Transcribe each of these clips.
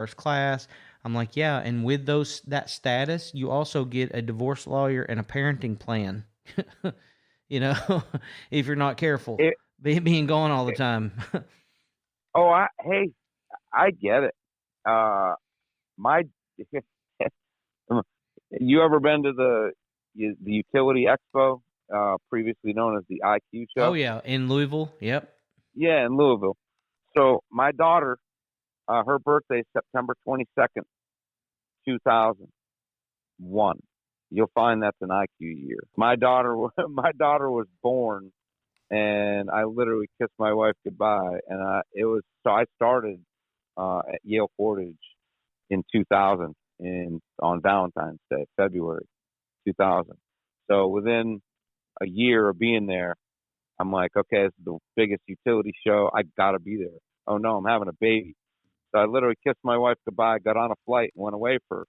first class. I'm like, yeah, and with that status, you also get a divorce lawyer and a parenting plan. you know, if you're not careful, It, being gone all the time. oh, hey, I get it. My, you ever been to the Utility Expo, previously known as the IQ Oh show? yeah, in Louisville. Yep. Yeah, in Louisville. So my daughter, her birthday is September 22nd, 2001. You'll find that's an IQ year. My daughter, my daughter was born, and I literally kissed my wife goodbye. And I started at Yale Portage in 2000 on Valentine's Day, February 2000. So within a year of being there, I'm like, okay, this is the biggest utility show. I gotta be there. Oh no, I'm having a baby. So I literally kissed my wife goodbye, got on a flight, and went away for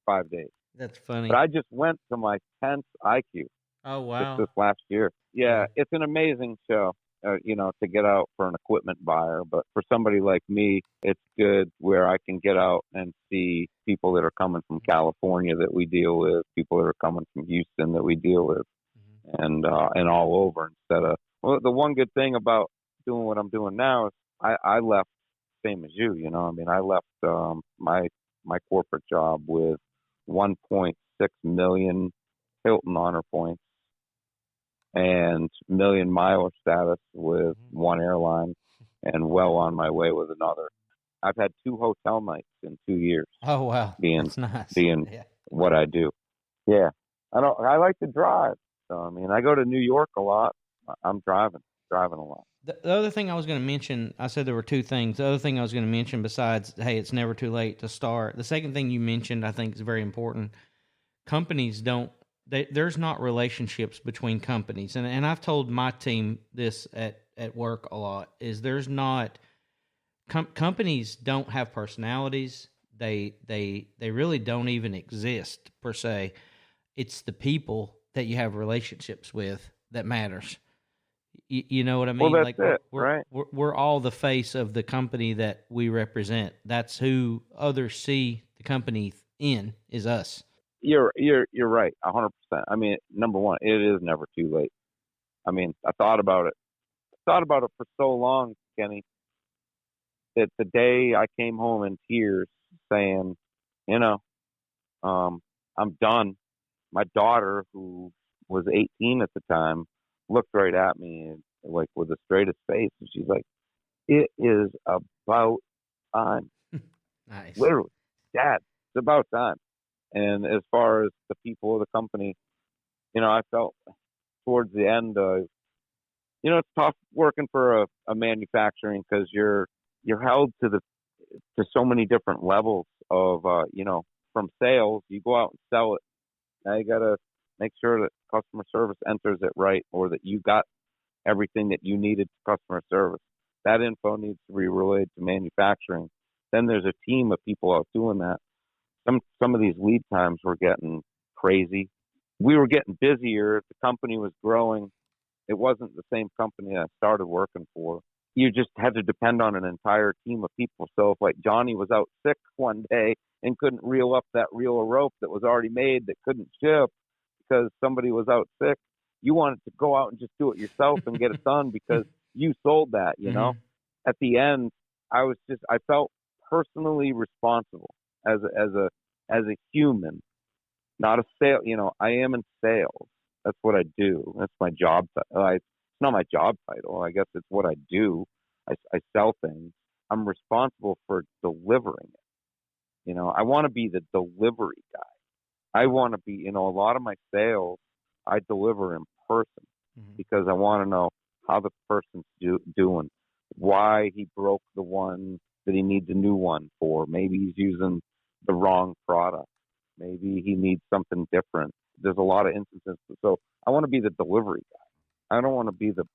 5 days. That's But funny. I just went to my 10th IQ Oh just wow. this last year. Yeah. Yeah, it's an amazing show, to get out for an equipment buyer. But for somebody like me, it's good where I can get out and see people that are coming from California that we deal with, people that are coming from Houston that we deal with, Mhm. and all over instead of. Well, the one good thing about doing what I'm doing now is I left same as you. I mean, I left my corporate job with 1.6 million Hilton honor points and million miler status with Mhm. one airline, and well on my way with another. I've had two hotel nights in 2 years Oh wow, being that's nice. being Yeah. what I do. Yeah. I like to drive. So I mean I go to New York a lot. I'm driving a lot. The other thing I was going to mention, I said there were two things. The other thing I was going to mention, besides, hey, it's never too late to start. The second thing you mentioned, I think, is very important. Companies don't. There's not relationships between companies, and I've told my team this at work a lot. Is there's not companies don't have personalities. They really don't even exist per se. It's the people that you have relationships with that matters. You know what I Well, mean? that's Like it, right? we're all the face of the company that we represent. That's who others see the company in, is us. You're right, 100%. I mean, number one, it is never too late. I mean, I thought about it. Thought about it for so long, Kenny, that the day I came home in tears saying, you know, I'm done. My daughter, who was 18 at the time, looked right at me and like with the straightest face, and she's like, "It is about time, Nice. literally, Dad. It's about time." And as far as the people of the company, I felt towards the end, it's tough working for a manufacturing because you're held to so many different levels of, from sales. You go out and sell it. Now you got to make sure that customer service enters it right, or that you got everything that you needed to customer service. That info needs to be relayed to manufacturing. Then there's a team of people out doing that. Some of these lead times were getting crazy. We were getting busier. The company was growing. It wasn't the same company I started working for. You just had to depend on an entire team of people. So if like Johnny was out sick one day and couldn't reel up that reel of rope that was already made that couldn't ship because somebody was out sick, you wanted to go out and just do it yourself and get it done because you sold that. Hmm. At the end, I felt personally responsible as a human, not a sale. I am in sales. That's what I do. That's my job. It's not my job title. I guess it's what I do. I sell things. I'm responsible for delivering it. I want to be the delivery guy. I want to be, a lot of my sales, I deliver in person Hmm. because I want to know how the person's doing, why he broke the one that he needs a new one for. Maybe he's using the wrong product. Maybe he needs something different. There's a lot of instances. So I want to be the delivery guy. I don't want to be the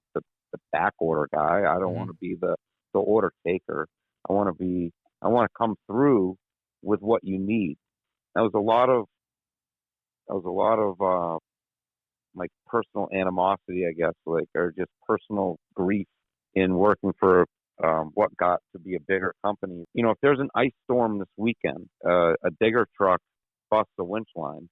back order guy. I don't want Hmm. to be the order taker. I want to come through with what you need. That was a lot of, like personal animosity, I guess, like, or just personal grief in working for what got to be a bigger company. You know, if there's an ice storm this weekend, a digger truck busts a winch line,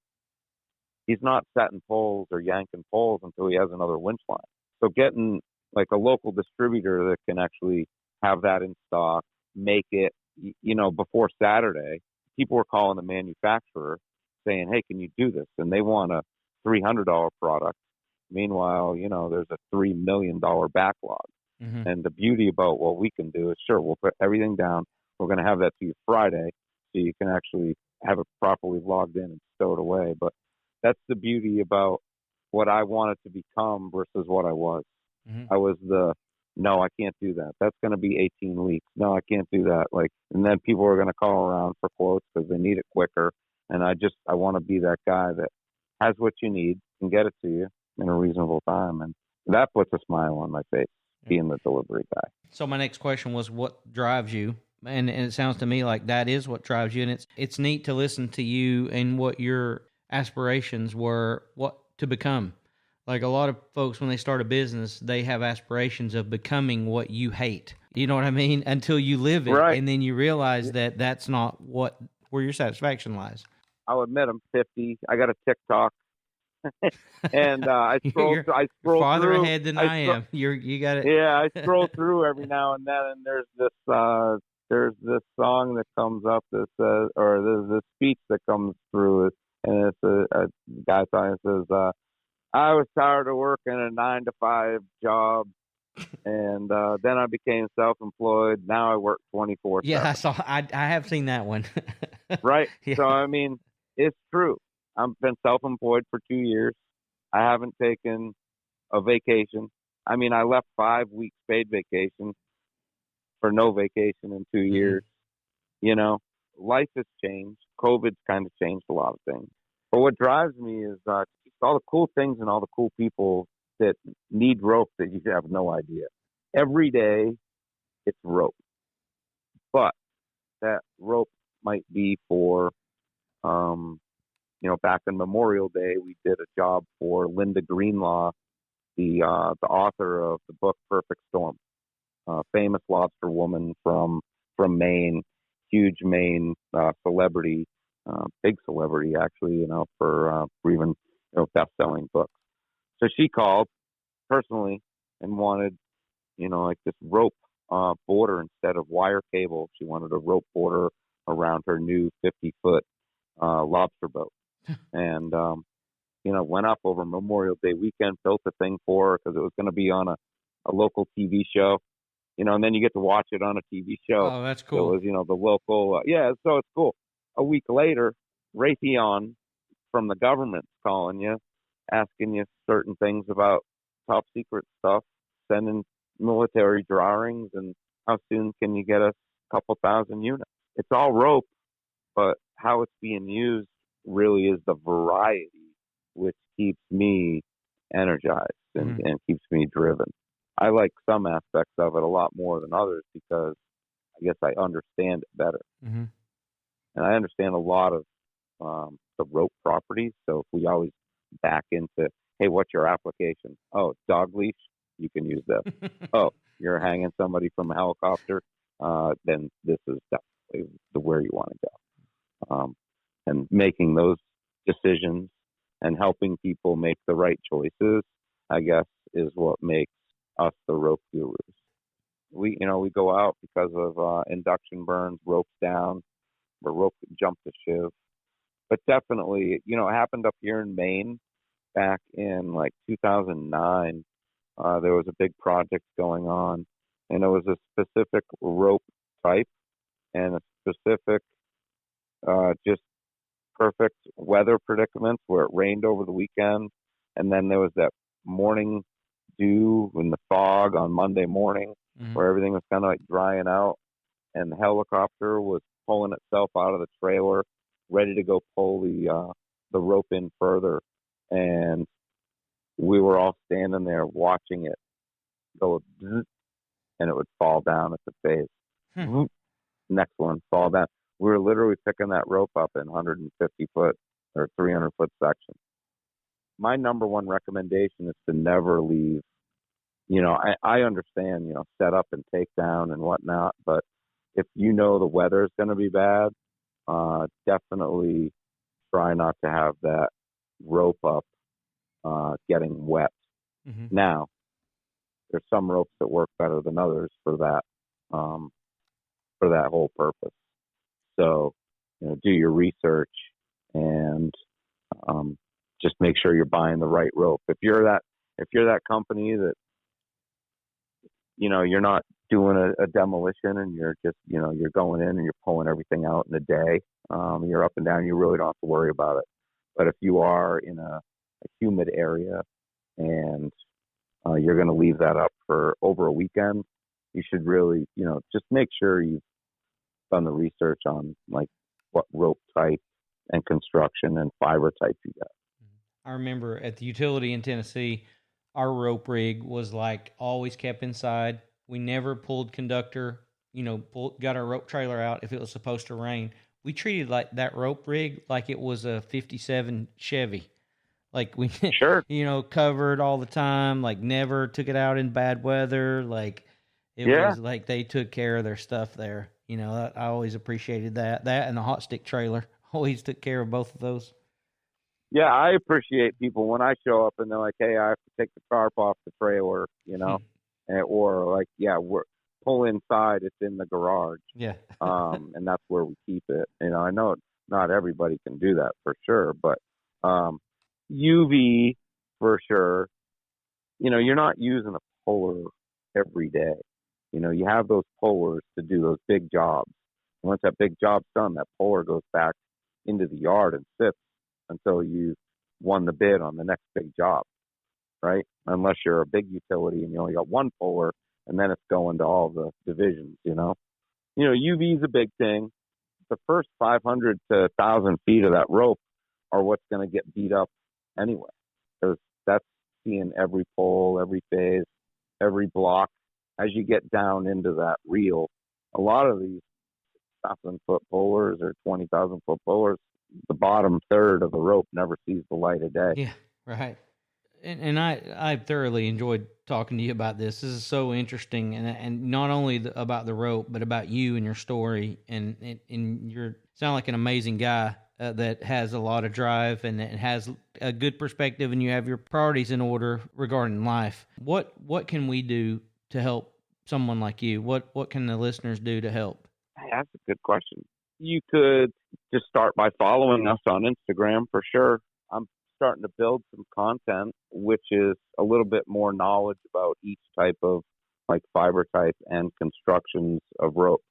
he's not setting poles or yanking poles until he has another winch line. So getting like a local distributor that can actually have that in stock, make it, you know, before Saturday, people were calling the manufacturer saying, hey, can you do this? And they want a $300 product. Meanwhile, you know, there's a $3 million backlog. Mm-hmm. And the beauty about what we can do is, sure, we'll put everything down. We're going to have that to you Friday so you can actually have it properly logged in and stowed away. But that's the beauty about what I wanted to become versus what I was. Mm-hmm. I was no, I can't do that. That's going to be 18 weeks. No, I can't do that. Like, and then people are going to call around for quotes because they need it quicker. And I want to be that guy that has what you need and get it to you in a reasonable time. And that puts a smile on my face, being the delivery guy. So my next question was, what drives you? And it sounds to me like that is what drives you. And it's neat to listen to you and what your aspirations were, what to become. Like a lot of folks, when they start a business, they have aspirations of becoming what you hate. You know what I mean? Until you live it. Right. And then you realize that that's not where your satisfaction lies. I'll admit I'm 50. I got a TikTok. And I scroll you're farther through. ahead than I am. You got it. Yeah, I scroll through every now and then, and there's this song that comes up that says, or there's this speech that comes through, and it's a guy talking that says, I was tired of working a 9-to-5 job, and then I became self-employed. Now I work 24/7. Yeah, I have seen that one. Right. Yeah. So I mean, it's true. I've been self-employed for 2 years. I haven't taken a vacation. I mean, I left 5 weeks paid vacation for no vacation in 2 years. You know, life has changed. COVID's kind of changed a lot of things. But what drives me is just all the cool things and all the cool people that need rope that you have no idea. Every day, it's rope. But that rope might be for, you know, back in Memorial Day, we did a job for Linda Greenlaw, the author of the book Perfect Storm, famous lobster woman from Maine, huge Maine celebrity, big celebrity actually, you know, for even, you know, best-selling books. So she called personally and wanted, you know, like this rope border instead of wire cable. She wanted a rope border around her new 50-foot lobster boat. And, you know, went up over Memorial Day weekend, built the thing for her because it was going to be on a local TV show, you know, and then you get to watch it on a TV show. Oh, that's cool. It was, you know, the local, so it's cool. A week later, Raytheon from the government's calling you, asking you certain things about top secret stuff, sending military drawings, and how soon can you get us a couple thousand units. It's all rope, but how it's being used really is the variety which keeps me energized and keeps me driven. I like some aspects of it a lot more than others because I guess I understand it better. Mm-hmm. And I understand a lot of the rope properties. So if we always back into, hey, what's your application? Oh, dog leash, you can use this. Oh, you're hanging somebody from a helicopter, then this is definitely where you want to go. And making those decisions and helping people make the right choices, I guess, is what makes us the rope gurus. We go out because of induction burns, ropes down, or rope jump to shiv. But definitely, you know, it happened up here in Maine back in like 2009. There was a big project going on, and it was a specific rope type and a specific just perfect weather predicaments where it rained over the weekend, and then there was that morning dew and the fog on Monday morning where everything was kind of like drying out, and the helicopter was pulling itself out of the trailer, ready to go pull the rope in further, and we were all standing there watching it go, and it would fall down at the base. Next one, fall down. We were literally picking that rope up in 150-foot or 300-foot sections. My number one recommendation is to never leave I understand, set up and take down and whatnot, but if you know the weather is going to be bad, definitely try not to have that rope up getting wet. Mm-hmm. Now, there's some ropes that work better than others um, for that whole purpose. So, do your research and just make sure you're buying the right rope. If you're that company that you're not doing a demolition and you're just you're going in and you're pulling everything out in a day, you're up and down. You really don't have to worry about it. But if you are in a humid area and you're going to leave that up for over a weekend, you should really just make sure you've done the research on like what rope type and construction and fiber type you got. I remember at the utility in Tennessee, our rope rig was like always kept inside. We never pulled conductor, got our rope trailer out if it was supposed to rain. We treated like that rope rig like it was a 57 Chevy. Like we, Sure. Covered all the time, like never took it out in bad weather. Like it was like they took care of their stuff there. I always appreciated that. That and the hot stick trailer always took care of both of those. Yeah, I appreciate people when I show up and they're like, "Hey, I have to take the tarp off the trailer," or like, "Yeah, we're pull inside. It's in the garage." Yeah. And that's where we keep it. I know not everybody can do that for sure, but UV for sure. You're not using a puller every day. You have those pullers to do those big jobs. And once that big job's done, that puller goes back into the yard and sits until you won the bid on the next big job, right? Unless you're a big utility and you only got one puller, and then it's going to all the divisions. UV is a big thing. The first 500 to 1,000 feet of that rope are what's going to get beat up anyway, because that's seeing every pole, every phase, every block. As you get down into that reel, a lot of these 1,000-foot pullers or 20,000-foot pullers, the bottom third of the rope never sees the light of day. Yeah, right. And I thoroughly enjoyed talking to you about this. This is so interesting, and not only about the rope, but about you and your story. And you sound like an amazing guy that has a lot of drive and has a good perspective, and you have your priorities in order regarding life. What can we do to help someone like you? What can the listeners do to help? That's a good question. You could just start by following us on Instagram for sure. I'm starting to build some content, which is a little bit more knowledge about each type of like fiber type and constructions of rope.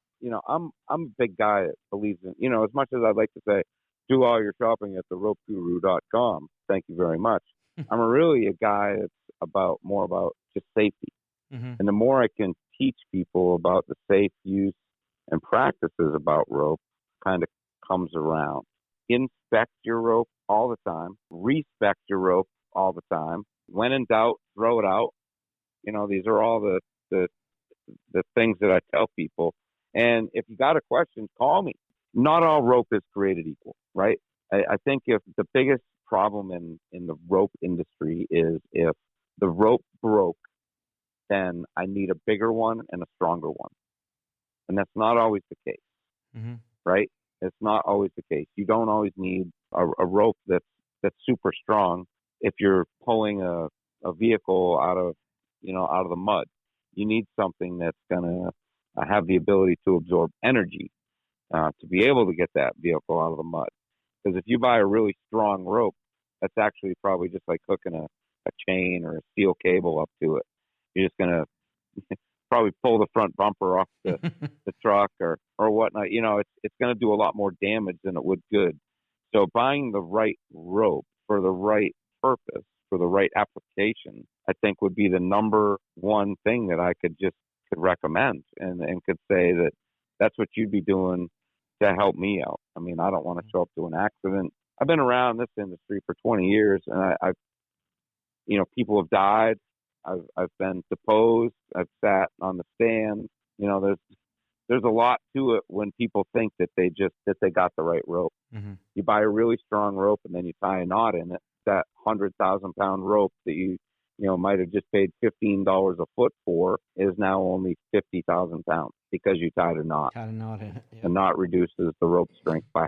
I'm a big guy that believes in, as much as I'd like to say, do all your shopping at theropeguru.com. Thank you very much. I'm really a guy that's more about just safety. Mm-hmm. And the more I can teach people about the safe use and practices about rope, kind of comes around. Inspect your rope all the time. Respect your rope all the time. When in doubt, throw it out. These are all the things that I tell people. And if you got a question, call me. Not all rope is created equal, right? I think if the biggest problem in the rope industry is if the rope broke, then I need a bigger one and a stronger one. And that's not always the case, mm-hmm. right? It's not always the case. You don't always need a rope that's super strong if you're pulling a vehicle out of the mud. You need something that's going to have the ability to absorb energy to be able to get that vehicle out of the mud. Because if you buy a really strong rope, that's actually probably just like hooking a chain or a steel cable up to it. You're just going to probably pull the front bumper off the truck or whatnot. It's going to do a lot more damage than it would good. So buying the right rope for the right purpose, for the right application, I think would be the number one thing that I could recommend and could say that that's what you'd be doing to help me out. I mean, I don't want to show up to an accident. I've been around this industry for 20 years and I've people have died. I've been deposed. I've sat on the stand. There's a lot to it when people think that they got the right rope. Mm-hmm. You buy a really strong rope and then you tie a knot in it. That 100,000-pound rope that you might have just paid $15 a foot for is now only 50,000 pounds because you tied a knot. Tied a knot in it. The knot reduces the rope strength by